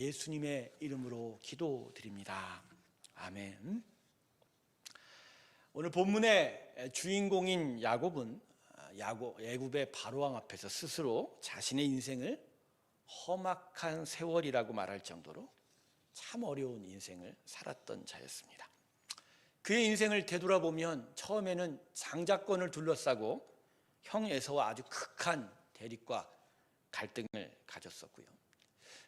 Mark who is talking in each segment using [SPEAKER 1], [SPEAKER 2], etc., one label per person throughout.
[SPEAKER 1] 예수님의 이름으로 기도드립니다. 아멘. 오늘 본문의 주인공인 야곱은 애굽의 바로왕 앞에서 스스로 자신의 인생을 험악한 세월이라고 말할 정도로 참 어려운 인생을 살았던 자였습니다. 그의 인생을 되돌아보면 처음에는 장자권을 둘러싸고 형 에서와 아주 극한 대립과 갈등을 가졌었고요.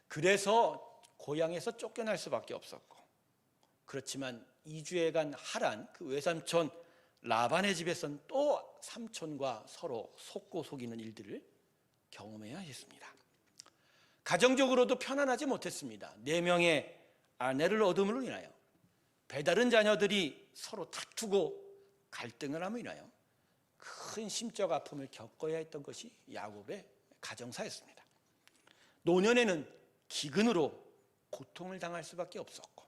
[SPEAKER 1] 그래서 고향에서 쫓겨날 수밖에 없었고, 그렇지만 2주에간 하란 그 외삼촌 라반의 집에선 또 삼촌과 서로 속고 속이는 일들을 경험해야 했습니다. 가정적으로도 편안하지 못했습니다. 4명의 아내를 얻음으로 인하여 배다른 자녀들이 서로 다투고 갈등을 함으로 인하여 큰 심적 아픔을 겪어야 했던 것이 야곱의 가정사였습니다. 노년에는 기근으로 고통을 당할 수밖에 없었고,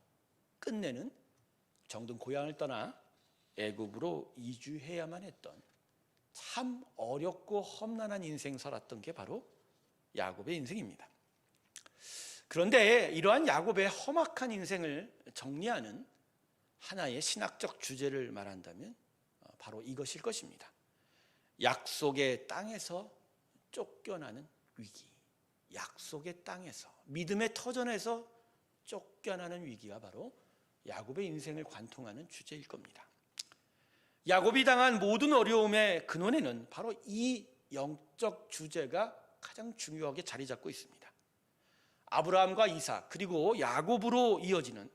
[SPEAKER 1] 끝내는 정든 고향을 떠나 애굽으로 이주해야만 했던 참 어렵고 험난한 인생 살았던 게 바로 야곱의 인생입니다. 그런데 이러한 야곱의 험악한 인생을 정리하는 하나의 신학적 주제를 말한다면 바로 이것일 것입니다. 약속의 땅에서 쫓겨나는 위기, 약속의 땅에서, 믿음의 터전에서 쫓겨나는 위기가 바로 야곱의 인생을 관통하는 주제일 겁니다. 야곱이 당한 모든 어려움의 근원에는 바로 이 영적 주제가 가장 중요하게 자리 잡고 있습니다. 아브라함과 이삭 그리고 야곱으로 이어지는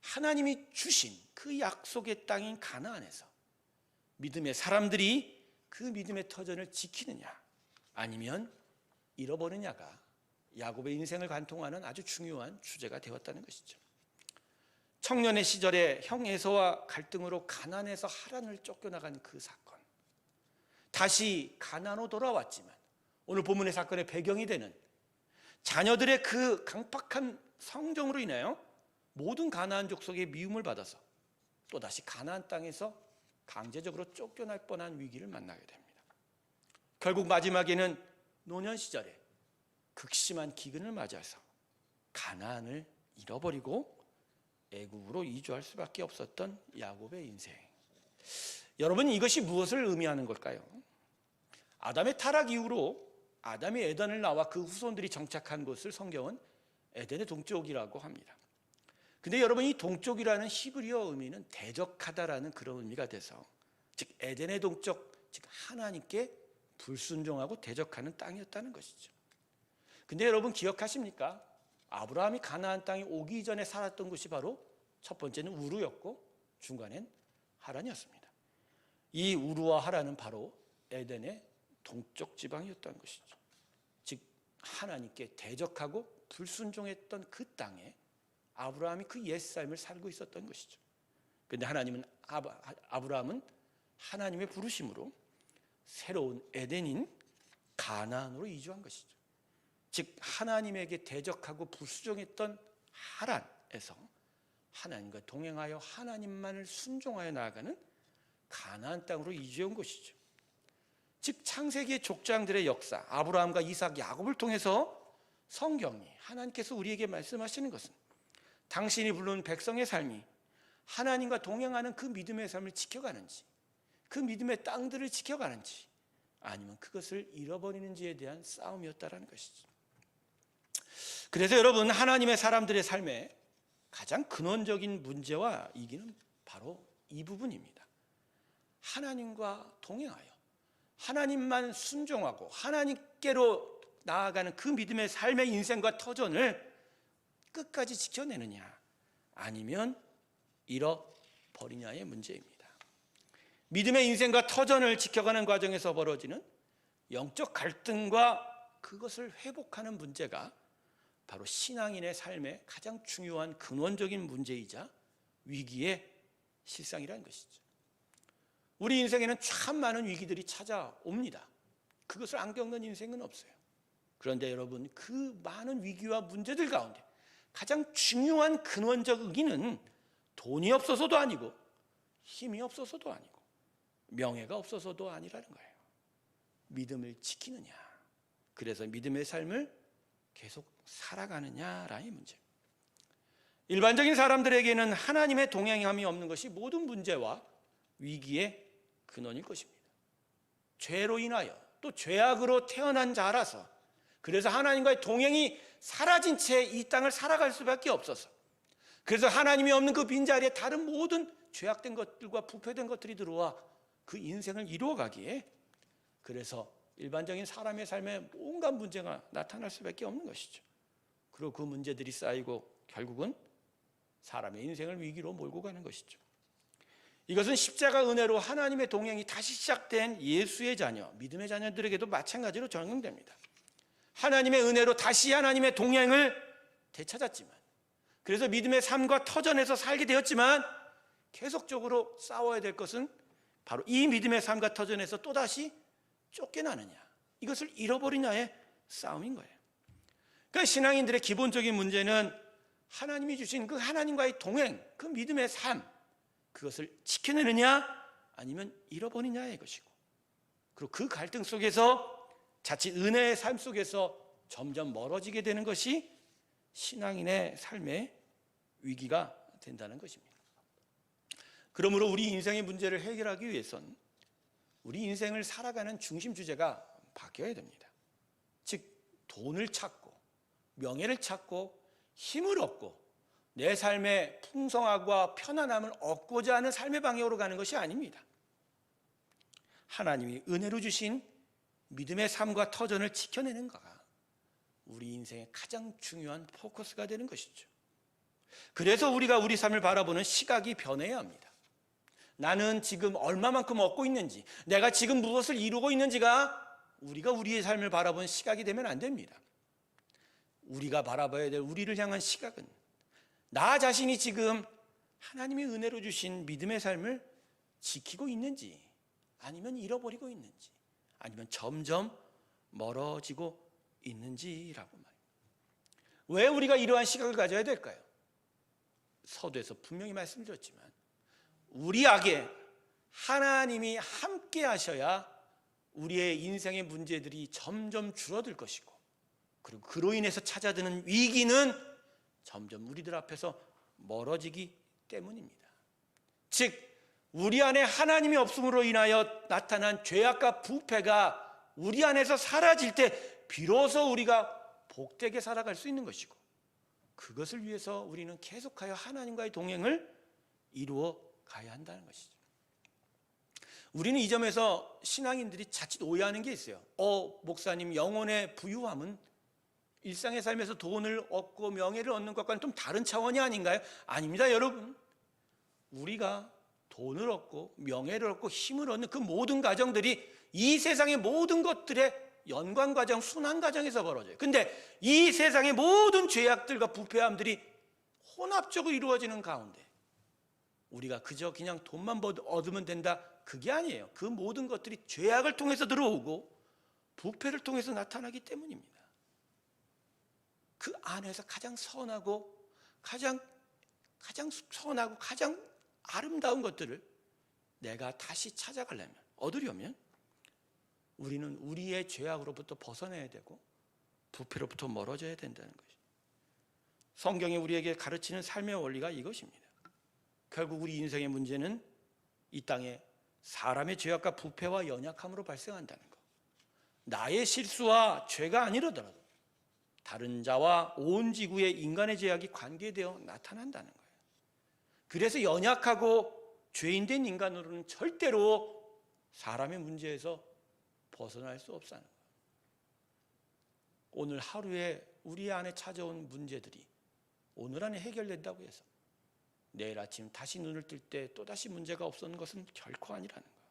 [SPEAKER 1] 하나님이 주신 그 약속의 땅인 가나안에서 믿음의 사람들이 그 믿음의 터전을 지키느냐 아니면 잃어버리냐가 야곱의 인생을 관통하는 아주 중요한 주제가 되었다는 것이죠. 청년의 시절에 형 에서와 갈등으로 가나안에서 하란을 쫓겨나간 그 사건, 다시 가나안으로 돌아왔지만 오늘 본문의 사건의 배경이 되는 자녀들의 그 강팍한 성정으로 인하여 모든 가나안 족속의 미움을 받아서 또다시 가나안 땅에서 강제적으로 쫓겨날 뻔한 위기를 만나게 됩니다. 결국 마지막에는 노년 시절에 극심한 기근을 맞아서 가나안을 잃어버리고 애굽으로 이주할 수밖에 없었던 야곱의 인생. 여러분, 이것이 무엇을 의미하는 걸까요? 아담의 타락 이후로 아담이 에덴을 나와 그 후손들이 정착한 곳을 성경은 에덴의 동쪽이라고 합니다. 근데 여러분, 이 동쪽이라는 히브리어 의미는 대적하다라는 그런 의미가 돼서, 즉 에덴의 동쪽, 즉 하나님께 불순종하고 대적하는 땅이었다는 것이죠. 근데 여러분 기억하십니까? 아브라함이 가나안 땅에 오기 전에 살았던 곳이 바로 첫 번째는 우르였고 중간엔 하란이었습니다. 이 우르와 하란은 바로 에덴의 동쪽 지방이었다는 것이죠. 즉 하나님께 대적하고 불순종했던 그 땅에 아브라함이 그 옛삶을 살고 있었던 것이죠. 그런데 아브라함은 하나님의 부르심으로 새로운 에덴인 가나안으로 이주한 것이죠. 즉 하나님에게 대적하고 불순종했던 하란에서 하나님과 동행하여 하나님만을 순종하여 나아가는 가나안 땅으로 이주한 것이죠. 즉 창세기의 족장들의 역사, 아브라함과 이삭, 야곱을 통해서 성경이, 하나님께서 우리에게 말씀하시는 것은 당신이 부른 백성의 삶이 하나님과 동행하는 그 믿음의 삶을 지켜가는지, 그 믿음의 땅들을 지켜가는지 아니면 그것을 잃어버리는지에 대한 싸움이었다는 것이죠. 그래서 여러분, 하나님의 사람들의 삶에 가장 근원적인 문제와 이기는 바로 이 부분입니다. 하나님과 동행하여 하나님만 순종하고 하나님께로 나아가는 그 믿음의 삶의 인생과 터전을 끝까지 지켜내느냐 아니면 잃어버리냐의 문제입니다. 믿음의 인생과 터전을 지켜가는 과정에서 벌어지는 영적 갈등과 그것을 회복하는 문제가 바로 신앙인의 삶의 가장 중요한 근원적인 문제이자 위기의 실상이라는 것이죠. 우리 인생에는 참 많은 위기들이 찾아옵니다. 그것을 안 겪는 인생은 없어요. 그런데 여러분, 그 많은 위기와 문제들 가운데 가장 중요한 근원적 의기는 돈이 없어서도 아니고 힘이 없어서도 아니고 명예가 없어서도 아니라는 거예요. 믿음을 지키느냐. 그래서 믿음의 삶을 계속 살아가느냐라는 문제. 일반적인 사람들에게는 하나님의 동행함이 없는 것이 모든 문제와 위기의 근원일 것입니다. 죄로 인하여 또 죄악으로 태어난 자라서, 그래서 하나님과의 동행이 사라진 채 이 땅을 살아갈 수밖에 없어서, 그래서 하나님이 없는 그 빈자리에 다른 모든 죄악된 것들과 부패된 것들이 들어와 그 인생을 이루어가기에, 그래서 일반적인 사람의 삶에 온갖 문제가 나타날 수밖에 없는 것이죠. 그리고 그 문제들이 쌓이고 결국은 사람의 인생을 위기로 몰고 가는 것이죠. 이것은 십자가 은혜로 하나님의 동행이 다시 시작된 예수의 자녀, 믿음의 자녀들에게도 마찬가지로 적용됩니다. 하나님의 은혜로 다시 하나님의 동행을 되찾았지만, 그래서 믿음의 삶과 터전에서 살게 되었지만, 계속적으로 싸워야 될 것은 바로 이 믿음의 삶과 터전에서 또다시 쫓겨나느냐, 이것을 잃어버리냐의 싸움인 거예요. 그러니까 신앙인들의 기본적인 문제는 하나님이 주신 그 하나님과의 동행, 그 믿음의 삶, 그것을 지켜내느냐 아니면 잃어버리냐의 것이고, 그리고 그 갈등 속에서 자칫 은혜의 삶 속에서 점점 멀어지게 되는 것이 신앙인의 삶의 위기가 된다는 것입니다. 그러므로 우리 인생의 문제를 해결하기 위해선 우리 인생을 살아가는 중심 주제가 바뀌어야 됩니다. 즉, 돈을 찾고 명예를 찾고 힘을 얻고 내 삶의 풍성함과 편안함을 얻고자 하는 삶의 방향으로 가는 것이 아닙니다. 하나님이 은혜로 주신 믿음의 삶과 터전을 지켜내는 거가 우리 인생의 가장 중요한 포커스가 되는 것이죠. 그래서 우리가 우리 삶을 바라보는 시각이 변해야 합니다. 나는 지금 얼마만큼 얻고 있는지, 내가 지금 무엇을 이루고 있는지가 우리가 우리의 삶을 바라보는 시각이 되면 안 됩니다. 우리가 바라봐야 될 우리를 향한 시각은 나 자신이 지금 하나님의 은혜로 주신 믿음의 삶을 지키고 있는지, 아니면 잃어버리고 있는지, 아니면 점점 멀어지고 있는지라고 말입니다. 왜 우리가 이러한 시각을 가져야 될까요? 서두에서 분명히 말씀드렸지만, 우리 악에 하나님이 함께 하셔야 우리의 인생의 문제들이 점점 줄어들 것이고, 그리고 그로 인해서 찾아드는 위기는 점점 우리들 앞에서 멀어지기 때문입니다. 즉, 우리 안에 하나님이 없음으로 인하여 나타난 죄악과 부패가 우리 안에서 사라질 때 비로소 우리가 복되게 살아갈 수 있는 것이고, 그것을 위해서 우리는 계속하여 하나님과의 동행을 이루어 가야 한다는 것이죠. 우리는 이 점에서 신앙인들이 자칫 오해하는 게 있어요. 목사님, 영혼의 부유함은 일상의 삶에서 돈을 얻고 명예를 얻는 것과는 좀 다른 차원이 아닌가요? 아닙니다, 여러분. 우리가 돈을 얻고 명예를 얻고 힘을 얻는 그 모든 과정들이 이 세상의 모든 것들의 연관 과정, 순환 과정에서 벌어져요. 근데 이 세상의 모든 죄악들과 부패함들이 혼합적으로 이루어지는 가운데 우리가 그저 그냥 돈만 얻으면 된다, 그게 아니에요. 그 모든 것들이 죄악을 통해서 들어오고 부패를 통해서 나타나기 때문입니다. 그 안에서 가장 선하고 가장 선하고 가장 아름다운 것들을 내가 다시 찾아가려면, 얻으려면 우리는 우리의 죄악으로부터 벗어나야 되고 부패로부터 멀어져야 된다는 것이죠. 성경이 우리에게 가르치는 삶의 원리가 이것입니다. 결국 우리 인생의 문제는 이 땅에 사람의 죄악과 부패와 연약함으로 발생한다는 것, 나의 실수와 죄가 아니더라도 다른 자와 온 지구의 인간의 죄악이 관계되어 나타난다는 거예요. 그래서 연약하고 죄인된 인간으로는 절대로 사람의 문제에서 벗어날 수 없다는 거예요. 오늘 하루에 우리 안에 찾아온 문제들이 오늘 안에 해결된다고 해서 내일 아침 다시 눈을 뜰 때 또다시 문제가 없어지는 것은 결코 아니라는 거예요.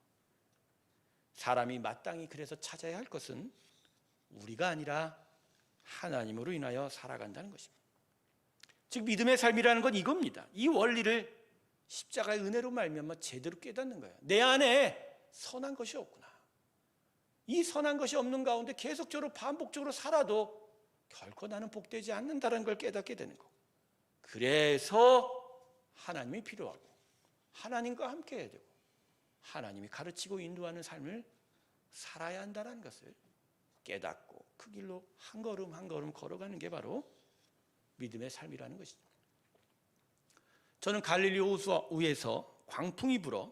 [SPEAKER 1] 사람이 마땅히 그래서 찾아야 할 것은 우리가 아니라 하나님으로 인하여 살아간다는 것입니다. 즉, 믿음의 삶이라는 건 이겁니다. 이 원리를 십자가의 은혜로 말미암아 제대로 깨닫는 거예요. 내 안에 선한 것이 없구나. 이 선한 것이 없는 가운데 계속적으로 반복적으로 살아도 결코 나는 복되지 않는다는 걸 깨닫게 되는 거고, 그래서 하나님이 필요하고 하나님과 함께 해야 되고 하나님이 가르치고 인도하는 삶을 살아야 한다는 것을 깨닫고 그 길로 한 걸음 한 걸음 걸어가는 게 바로 믿음의 삶이라는 것이죠. 저는 갈릴리 호수에서 광풍이 불어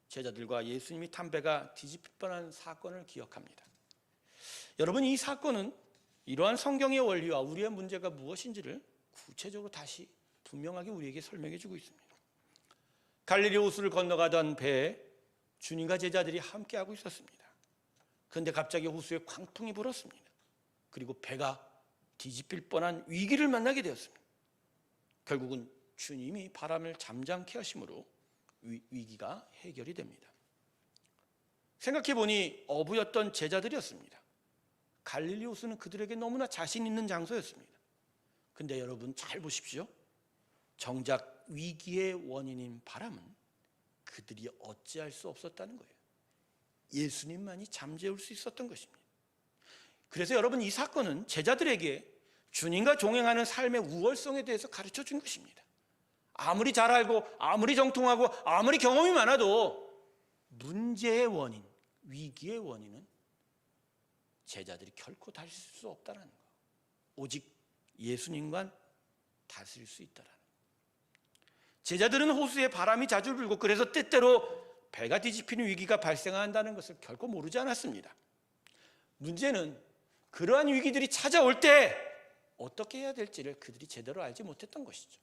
[SPEAKER 1] 제자들과 예수님이 탄 배가 뒤집힐 뻔한 사건을 기억합니다. 여러분, 이 사건은 이러한 성경의 원리와 우리의 문제가 무엇인지를 구체적으로 다시 분명하게 우리에게 설명해 주고 있습니다. 갈릴리 호수를 건너가던 배에 주님과 제자들이 함께하고 있었습니다. 그런데 갑자기 호수에 광풍이 불었습니다. 그리고 배가 뒤집힐 뻔한 위기를 만나게 되었습니다. 결국은 주님이 바람을 잠잠케 하심으로 위기가 해결이 됩니다. 생각해보니 어부였던 제자들이었습니다. 갈릴리 호수는 그들에게 너무나 자신 있는 장소였습니다. 근데 여러분 잘 보십시오. 정작 위기의 원인인 바람은 그들이 어찌할 수 없었다는 거예요. 예수님만이 잠재울 수 있었던 것입니다. 그래서 여러분, 이 사건은 제자들에게 주님과 동행하는 삶의 우월성에 대해서 가르쳐 준 것입니다. 아무리 잘 알고 아무리 정통하고 아무리 경험이 많아도 문제의 원인, 위기의 원인은 제자들이 결코 다스릴 수 없다는 거. 오직 예수님만 다스릴 수 있다라는 거. 제자들은 호수에 바람이 자주 불고 그래서 때때로 배가 뒤집히는 위기가 발생한다는 것을 결코 모르지 않았습니다. 문제는 그러한 위기들이 찾아올 때 어떻게 해야 될지를 그들이 제대로 알지 못했던 것이죠.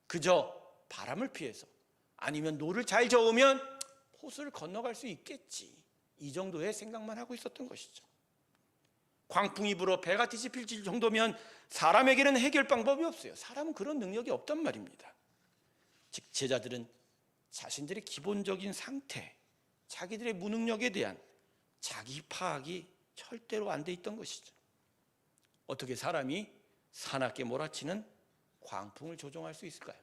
[SPEAKER 1] 그저 바람을 피해서 아니면 노를 잘 저으면 호수를 건너갈 수 있겠지, 이 정도의 생각만 하고 있었던 것이죠. 광풍이 불어 배가 뒤집힐 정도면 사람에게는 해결 방법이 없어요. 사람은 그런 능력이 없단 말입니다. 즉 제자들은 자신들의 기본적인 상태, 자기들의 무능력에 대한 자기 파악이 절대로 안 돼 있던 것이죠. 어떻게 사람이 사납게 몰아치는 광풍을 조종할 수 있을까요?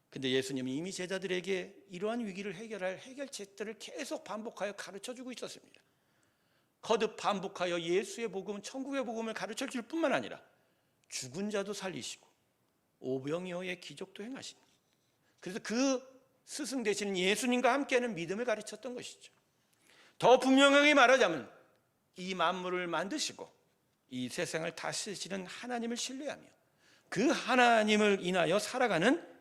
[SPEAKER 1] 근데 예수님이 이미 제자들에게 이러한 위기를 해결할 해결책들을 계속 반복하여 가르쳐주고 있었습니다. 거듭 반복하여 예수의 복음, 천국의 복음을 가르쳐줄 뿐만 아니라 죽은 자도 살리시고 오병이어의 기적도 행하십니다. 그래서 그 스승 되시는 예수님과 함께하는 믿음을 가르쳤던 것이죠. 더 분명하게 말하자면 이 만물을 만드시고 이 세상을 다스리시는 하나님을 신뢰하며 그 하나님을 인하여 살아가는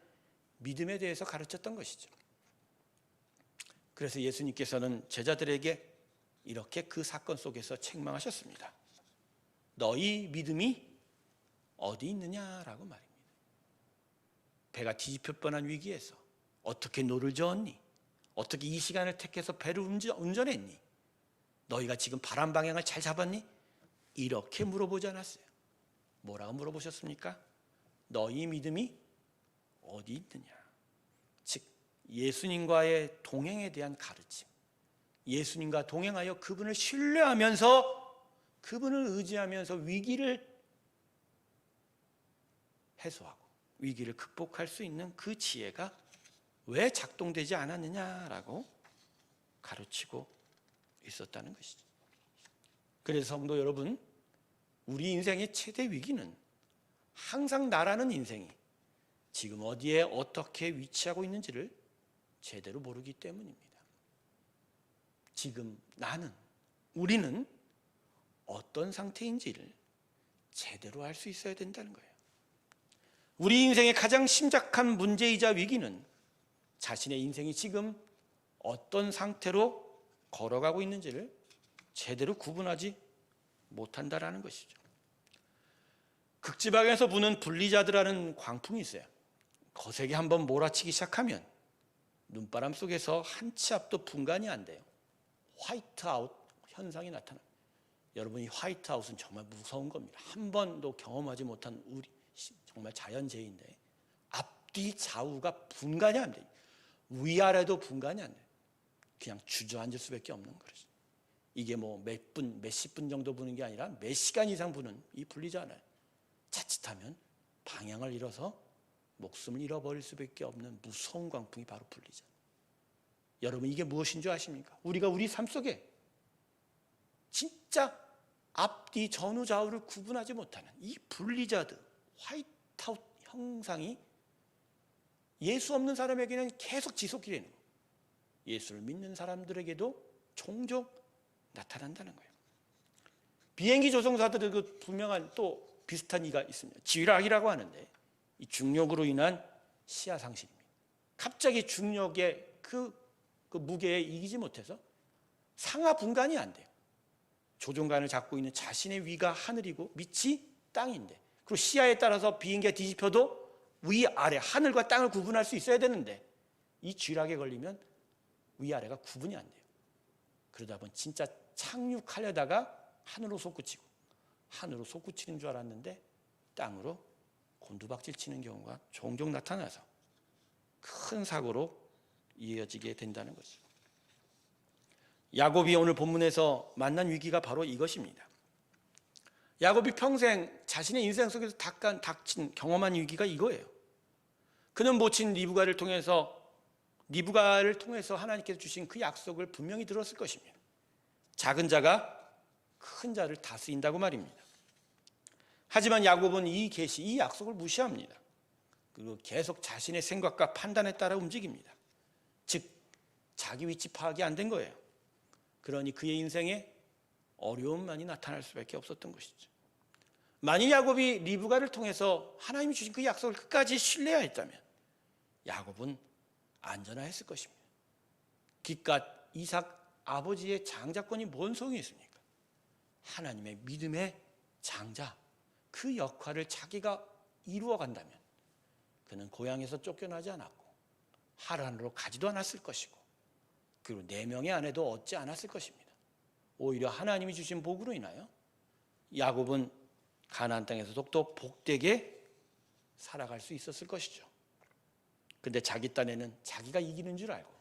[SPEAKER 1] 믿음에 대해서 가르쳤던 것이죠. 그래서 예수님께서는 제자들에게 이렇게 그 사건 속에서 책망하셨습니다. 너희 믿음이 어디 있느냐라고 말입니다. 배가 뒤집힐 뻔한 위기에서 어떻게 노를 저었니? 어떻게 이 시간을 택해서 배를 운전했니? 너희가 지금 바람 방향을 잘 잡았니? 이렇게 물어보지 않았어요. 뭐라고 물어보셨습니까? 너희 믿음이 어디 있느냐? 즉 예수님과의 동행에 대한 가르침, 예수님과 동행하여 그분을 신뢰하면서 그분을 의지하면서 위기를 해소하고 위기를 극복할 수 있는 그 지혜가 왜 작동되지 않았느냐라고 가르치고 있었다는 것이죠. 그래서 성도 여러분, 우리 인생의 최대 위기는 항상 나라는 인생이 지금 어디에 어떻게 위치하고 있는지를 제대로 모르기 때문입니다. 지금 나는, 우리는 어떤 상태인지를 제대로 알 수 있어야 된다는 거예요. 우리 인생의 가장 심각한 문제이자 위기는 자신의 인생이 지금 어떤 상태로 걸어가고 있는지를 제대로 구분하지 못한다라는 것이죠. 극지방에서 부는 분리자드라는 광풍이 있어요. 거세게 한번 몰아치기 시작하면 눈바람 속에서 한 치 앞도 분간이 안 돼요. 화이트아웃 현상이 나타납니다. 여러분, 이 화이트아웃은 정말 무서운 겁니다. 한 번도 경험하지 못한 우리 정말 자연재해인데 앞뒤 좌우가 분간이 안 돼요. 위아래도 분간이 안 돼요. 그냥 주저앉을 수밖에 없는 거죠. 이게 뭐 몇 분, 몇십 분 정도 부는 게 아니라 몇 시간 이상 부는 이 분리자드. 자칫하면 방향을 잃어서 목숨을 잃어버릴 수밖에 없는 무서운 광풍이 바로 분리자드. 여러분, 이게 무엇인 줄 아십니까? 우리가 우리 삶 속에 진짜 앞뒤 전후 좌우를 구분하지 못하는 이 분리자드, 화이트아웃 형상이 예수 없는 사람에게는 계속 지속이 되는 거예요. 예수를 믿는 사람들에게도 종종 나타난다는 거예요. 비행기 조종사들의 그 분명한 또 비슷한 이가 있습니다. 지휘락이라고 하는데 이 중력으로 인한 시야 상실입니다. 갑자기 중력의 그 무게에 이기지 못해서 상하 분간이 안 돼요. 조종관을 잡고 있는 자신의 위가 하늘이고 밑이 땅인데, 그리고 시야에 따라서 비행기가 뒤집혀도 위아래, 하늘과 땅을 구분할 수 있어야 되는데 이 쥐락에 걸리면 위아래가 구분이 안 돼요. 그러다 보니 진짜 착륙하려다가 하늘로 솟구치고, 하늘로 솟구치는 줄 알았는데 땅으로 곤두박질 치는 경우가 종종 나타나서 큰 사고로 이어지게 된다는 것이죠. 야곱이 오늘 본문에서 만난 위기가 바로 이것입니다. 야곱이 평생 자신의 인생 속에서 닥친 경험한 위기가 이거예요. 그는 모친 리브가를 통해서 하나님께서 주신 그 약속을 분명히 들었을 것입니다. 작은 자가 큰 자를 다스린다고 말입니다. 하지만 야곱은 이 약속을 무시합니다. 그리고 계속 자신의 생각과 판단에 따라 움직입니다. 즉 자기 위치 파악이 안 된 거예요. 그러니 그의 인생에 어려움만이 나타날 수밖에 없었던 것이죠. 만일 야곱이 리브가를 통해서 하나님이 주신 그 약속을 끝까지 신뢰하였다면 야곱은 안전하였을 것입니다. 기갓 이삭 아버지의 장자권이 뭔 소용이 있습니까? 하나님의 믿음의 장자, 그 역할을 자기가 이루어 간다면 그는 고향에서 쫓겨나지 않았고 하란으로 가지도 않았을 것이고, 그리고 4명의 아내도 얻지 않았을 것입니다. 오히려 하나님이 주신 복으로 인하여 야곱은 가나안 땅에서 더욱더 복되게 살아갈 수 있었을 것이죠. 근데 자기 딴에는 자기가 이기는 줄 알고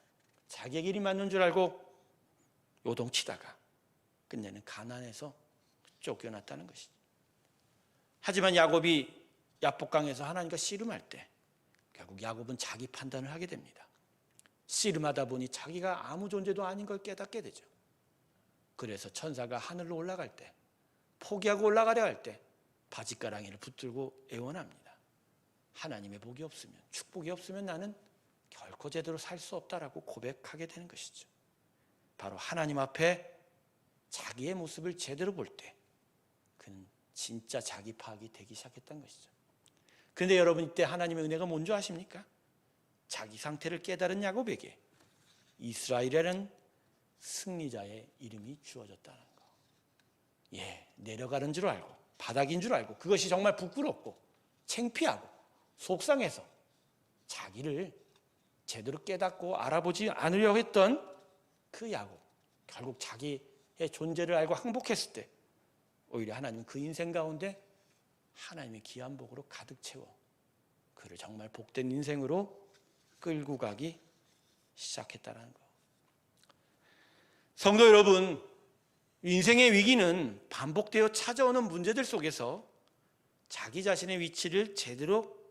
[SPEAKER 1] 자기의 길이 맞는 줄 알고 요동치다가 끝내는 가나안에서 쫓겨났다는 것이죠. 하지만 야곱이 야복강에서 하나님과 씨름할 때 결국 야곱은 자기 판단을 하게 됩니다. 씨름하다 보니 자기가 아무 존재도 아닌 걸 깨닫게 되죠. 그래서 천사가 하늘로 올라갈 때, 포기하고 올라가려 할 때 바짓가랑이를 붙들고 애원합니다. 하나님의 복이 없으면, 축복이 없으면 나는 결코 제대로 살 수 없다라고 고백하게 되는 것이죠. 바로 하나님 앞에 자기의 모습을 제대로 볼 때 그는 진짜 자기 파악이 되기 시작했던 것이죠. 그런데 여러분, 이때 하나님의 은혜가 뭔 줄 아십니까? 자기 상태를 깨달은 야곱에게 이스라엘이라는 승리자의 이름이 주어졌다는 거. 내려가는 줄 알고 바닥인 줄 알고 그것이 정말 부끄럽고 창피하고 속상해서 자기를 제대로 깨닫고 알아보지 않으려고 했던 그 야곱, 결국 자기의 존재를 알고 항복했을 때 오히려 하나님은 그 인생 가운데 하나님의 귀한 복으로 가득 채워 그를 정말 복된 인생으로 끌고 가기 시작했다는 거. 성도 여러분, 인생의 위기는 반복되어 찾아오는 문제들 속에서 자기 자신의 위치를 제대로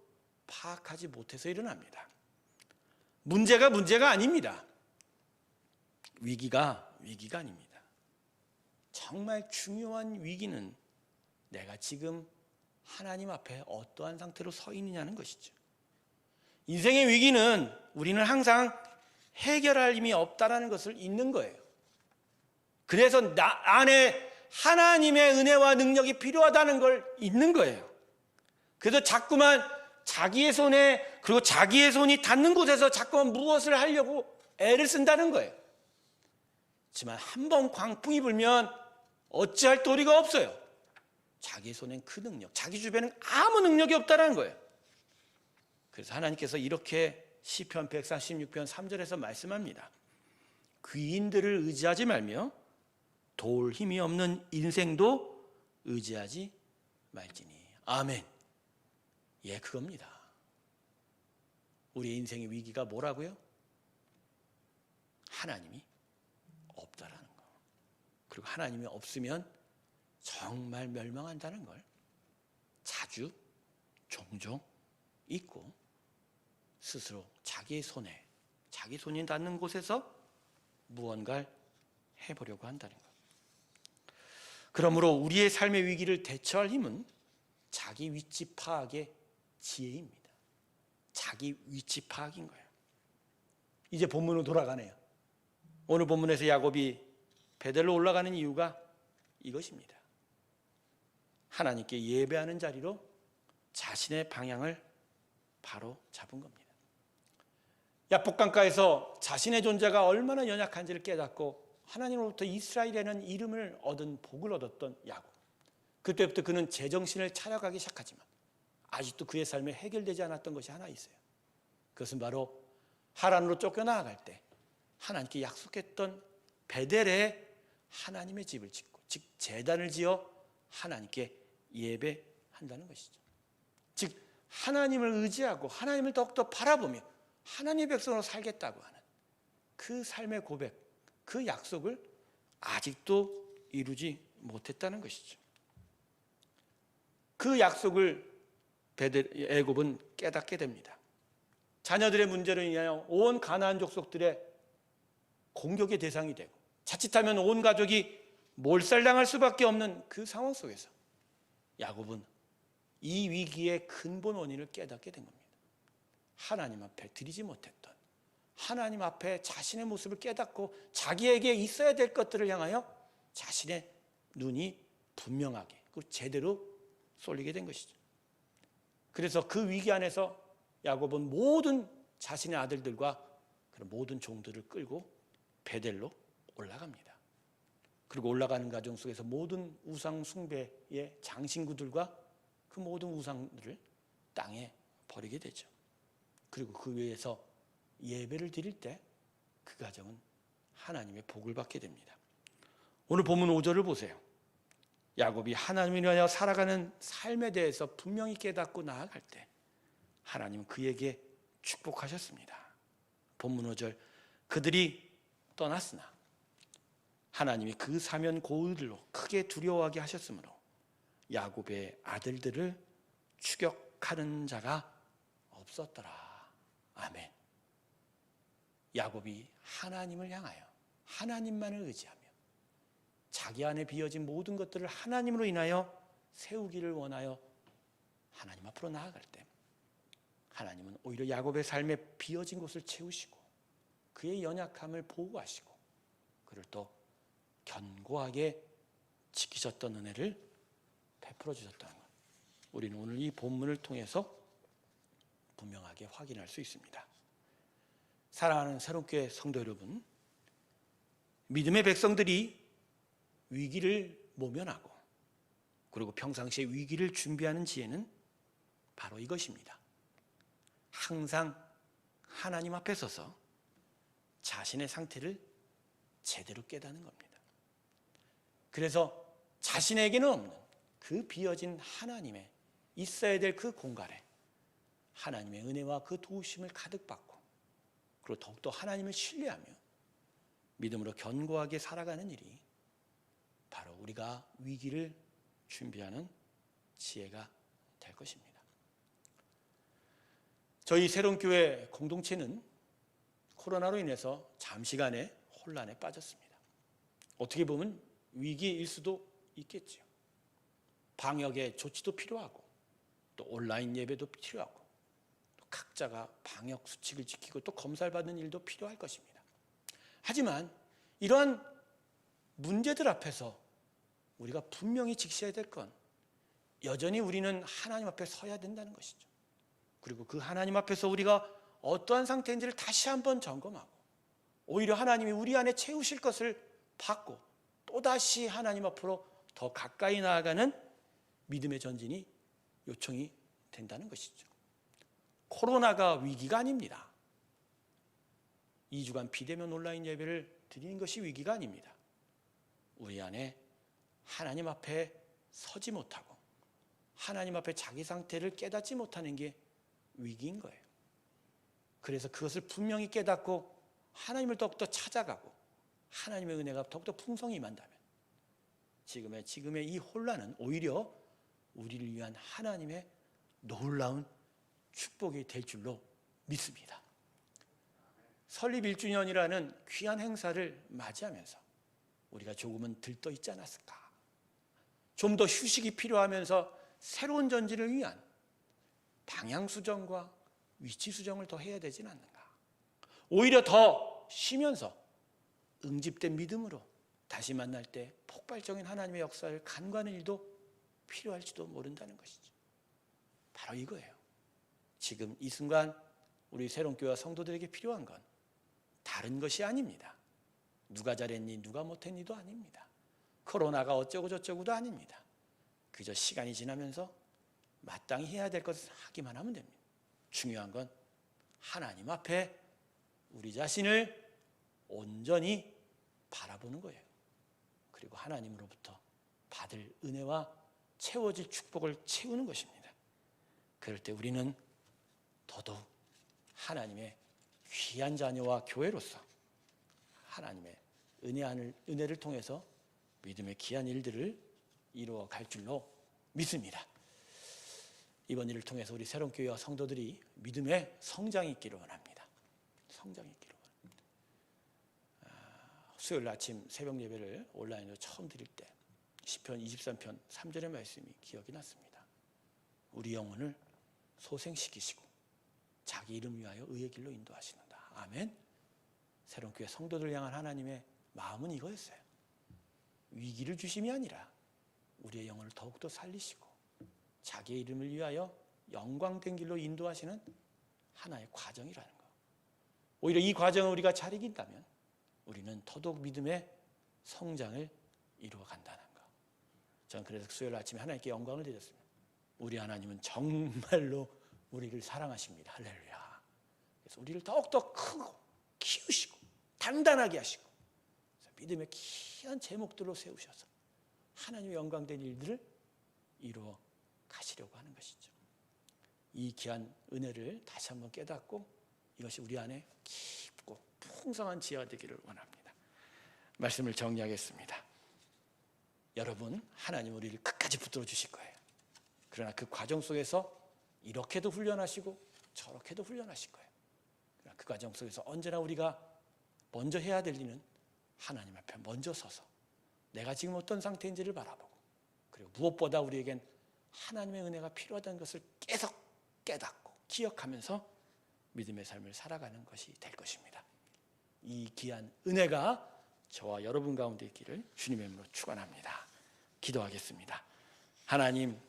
[SPEAKER 1] 파악하지 못해서 일어납니다. 문제가 아닙니다. 위기가 아닙니다. 정말 중요한 위기는 내가 지금 하나님 앞에 어떠한 상태로 서 있느냐는 것이죠. 인생의 위기는 우리는 항상 해결할 힘이 없다는 것을 잊는 거예요. 그래서 나 안에 하나님의 은혜와 능력이 필요하다는 걸 잊는 거예요. 그래서 자꾸만 자기의 손에, 그리고 자기의 손이 닿는 곳에서 자꾸만 무엇을 하려고 애를 쓴다는 거예요. 하지만 한 번 광풍이 불면 어찌할 도리가 없어요. 자기 손엔 그 능력, 자기 주변엔 아무 능력이 없다는 거예요. 그래서 하나님께서 이렇게 시편 136편 3절에서 말씀합니다. 귀인들을 의지하지 말며 도울 힘이 없는 인생도 의지하지 말지니. 아멘. 그겁니다. 우리의 인생의 위기가 뭐라고요? 하나님이 없다라는 거. 그리고 하나님이 없으면 정말 멸망한다는 걸 자주 종종 잊고 스스로 자기 손이 닿는 곳에서 무언가를 해보려고 한다는 것. 그러므로 우리의 삶의 위기를 대처할 힘은 자기 위치 파악의 지혜입니다. 자기 위치 파악인 거예요. 이제 본문으로 돌아가네요. 오늘 본문에서 야곱이 베델로 올라가는 이유가 이것입니다. 하나님께 예배하는 자리로 자신의 방향을 바로 잡은 겁니다. 야복강가에서 자신의 존재가 얼마나 연약한지를 깨닫고 하나님으로부터 이스라엘이라는 이름을 얻은 복을 얻었던 야곱. 그때부터 그는 제정신을 차려가기 시작하지만 아직도 그의 삶에 해결되지 않았던 것이 하나 있어요. 그것은 바로 하란으로 쫓겨나갈 때 하나님께 약속했던 베델에 하나님의 집을 짓고, 즉 제단을 지어 하나님께 예배한다는 것이죠. 즉 하나님을 의지하고 하나님을 더욱더 바라보며 하나님의 백성으로 살겠다고 하는 그 삶의 고백, 그 약속을 아직도 이루지 못했다는 것이죠. 그 약속을 애굽은 깨닫게 됩니다. 자녀들의 문제로 인하여 온 가나안 족속들의 공격의 대상이 되고 자칫하면 온 가족이 몰살당할 수밖에 없는 그 상황 속에서 야곱은 이 위기의 근본 원인을 깨닫게 된 겁니다. 하나님 앞에 드리지 못했던, 하나님 앞에 자신의 모습을 깨닫고 자기에게 있어야 될 것들을 향하여 자신의 눈이 분명하게 그 제대로 쏠리게 된 것이죠. 그래서 그 위기 안에서 야곱은 모든 자신의 아들들과 그런 모든 종들을 끌고 베델로 올라갑니다. 그리고 올라가는 과정 속에서 모든 우상 숭배의 장신구들과 그 모든 우상들을 땅에 버리게 되죠. 그리고 그 위에서 예배를 드릴 때 그 가정은 하나님의 복을 받게 됩니다. 오늘 본문 5절을 보세요. 야곱이 하나님을 위하여 살아가는 삶에 대해서 분명히 깨닫고 나아갈 때 하나님은 그에게 축복하셨습니다. 본문 5절, 그들이 떠났으나 하나님이 그 사면 고을들로 크게 두려워하게 하셨으므로 야곱의 아들들을 추격하는 자가 없었더라. 아멘. 야곱이 하나님을 향하여 하나님만을 의지하며 자기 안에 비어진 모든 것들을 하나님으로 인하여 세우기를 원하여 하나님 앞으로 나아갈 때 하나님은 오히려 야곱의 삶에 비어진 곳을 채우시고 그의 연약함을 보호하시고 그를 또 견고하게 지키셨던 은혜를 베풀어 주셨다는 것, 우리는 오늘 이 본문을 통해서 분명하게 확인할 수 있습니다. 사랑하는 새롭게 성도 여러분, 믿음의 백성들이 위기를 모면하고 그리고 평상시에 위기를 준비하는 지혜는 바로 이것입니다. 항상 하나님 앞에 서서 자신의 상태를 제대로 깨닫는 겁니다. 그래서 자신에게는 없는 그 비어진 하나님의 있어야 될 그 공간에 하나님의 은혜와 그 도우심을 가득 받고 그리고 더욱더 하나님을 신뢰하며 믿음으로 견고하게 살아가는 일이 바로 우리가 위기를 준비하는 지혜가 될 것입니다. 저희 새로운교회 공동체는 코로나로 인해서 잠시간의 혼란에 빠졌습니다. 어떻게 보면 위기일 수도 있겠죠. 방역의 조치도 필요하고 또 온라인 예배도 필요하고 또 각자가 방역 수칙을 지키고 또 검사를 받는 일도 필요할 것입니다. 하지만 이러한 문제들 앞에서 우리가 분명히 직시해야 될 건 여전히 우리는 하나님 앞에 서야 된다는 것이죠. 그리고 그 하나님 앞에서 우리가 어떠한 상태인지를 다시 한번 점검하고 오히려 하나님이 우리 안에 채우실 것을 받고 또다시 하나님 앞으로 더 가까이 나아가는 믿음의 전진이 요청이 된다는 것이죠. 코로나가 위기가 아닙니다. 2주간 비대면 온라인 예배를 드리는 것이 위기가 아닙니다. 우리 안에 하나님 앞에 서지 못하고 하나님 앞에 자기 상태를 깨닫지 못하는 게 위기인 거예요. 그래서 그것을 분명히 깨닫고 하나님을 더욱더 찾아가고 하나님의 은혜가 더욱더 풍성히 임한다면 지금의 이 혼란은 오히려 우리를 위한 하나님의 놀라운 축복이 될 줄로 믿습니다. 설립 1주년이라는 귀한 행사를 맞이하면서 우리가 조금은 들떠 있지 않았을까? 좀 더 휴식이 필요하면서 새로운 전진을 위한 방향 수정과 위치 수정을 더 해야 되진 않는가? 오히려 더 쉬면서 응집된 믿음으로 다시 만날 때 폭발적인 하나님의 역사를 간구하는 일도 필요할지도 모른다는 것이죠. 바로 이거예요. 지금 이 순간 우리 새롬교회와 성도들에게 필요한 건 다른 것이 아닙니다. 누가 잘했니 누가 못했니도 아닙니다. 코로나가 어쩌고 저쩌고도 아닙니다. 그저 시간이 지나면서 마땅히 해야 될 것을 하기만 하면 됩니다. 중요한 건 하나님 앞에 우리 자신을 온전히 바라보는 거예요. 그리고 하나님으로부터 받을 은혜와 채워질 축복을 채우는 것입니다. 그럴 때 우리는 더더욱 하나님의 귀한 자녀와 교회로서 하나님의 은혜를 통해서 믿음의 귀한 일들을 이루어 갈 줄로 믿습니다. 이번 일을 통해서 우리 새롬교회와 성도들이 믿음의 성장이 있기를 원합니다. 성장이 있기를 원합니다. 수요일 아침 새벽 예배를 온라인으로 처음 드릴 때 시편 23편 3절의 말씀이 기억이 났습니다. 우리 영혼을 소생시키시고 자기 이름 위하여 의의 길로 인도하시는다. 아멘. 새롬교회 성도들 향한 하나님의 마음은 이거였어요. 위기를 주심이 아니라 우리의 영혼을 더욱더 살리시고 자기의 이름을 위하여 영광된 길로 인도하시는 하나의 과정이라는 것. 오히려 이 과정을 우리가 잘 이긴다면 우리는 더더욱 믿음의 성장을 이루어 간다는 것. 저는 그래서 수요일 아침에 하나님께 영광을 드렸습니다. 우리 하나님은 정말로 우리를 사랑하십니다. 할렐루야. 그래서 우리를 더욱더 크고 키우시고 단단하게 하시고 믿음의 귀한 제목들로 세우셔서 하나님의 영광된 일들을 이루어 가시려고 하는 것이죠. 이 귀한 은혜를 다시 한번 깨닫고 이것이 우리 안에 깊고 풍성한 지혜가 되기를 원합니다. 말씀을 정리하겠습니다. 여러분, 하나님 우리를 끝까지 붙들어 주실 거예요. 그러나 그 과정 속에서 이렇게도 훈련하시고 저렇게도 훈련하실 거예요. 그러나 그 과정 속에서 언제나 우리가 먼저 해야 될 일은 하나님 앞에 먼저 서서 내가 지금 어떤 상태인지를 바라보고 그리고 무엇보다 우리에겐 하나님의 은혜가 필요하다는 것을 계속 깨닫고 기억하면서 믿음의 삶을 살아가는 것이 될 것입니다. 이 귀한 은혜가 저와 여러분 가운데 있기를 주님의 이름으로 축원합니다. 기도하겠습니다. 하나님,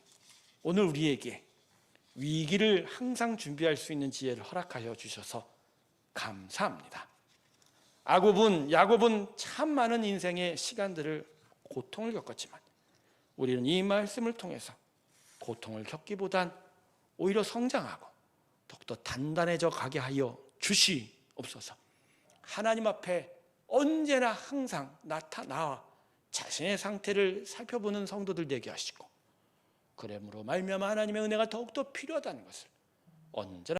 [SPEAKER 1] 오늘 우리에게 위기를 항상 준비할 수 있는 지혜를 허락하여 주셔서 감사합니다. 야곱은 참 많은 인생의 시간들을 고통을 겪었지만 우리는 이 말씀을 통해서 고통을 겪기보단 오히려 성장하고 더욱더 단단해져 가게 하여 주시옵소서. 하나님 앞에 언제나 항상 나와 자신의 상태를 살펴보는 성도들 되게 하시고 그러므로 말미암아 하나님의 은혜가 더욱더 필요하다는 것을 언제나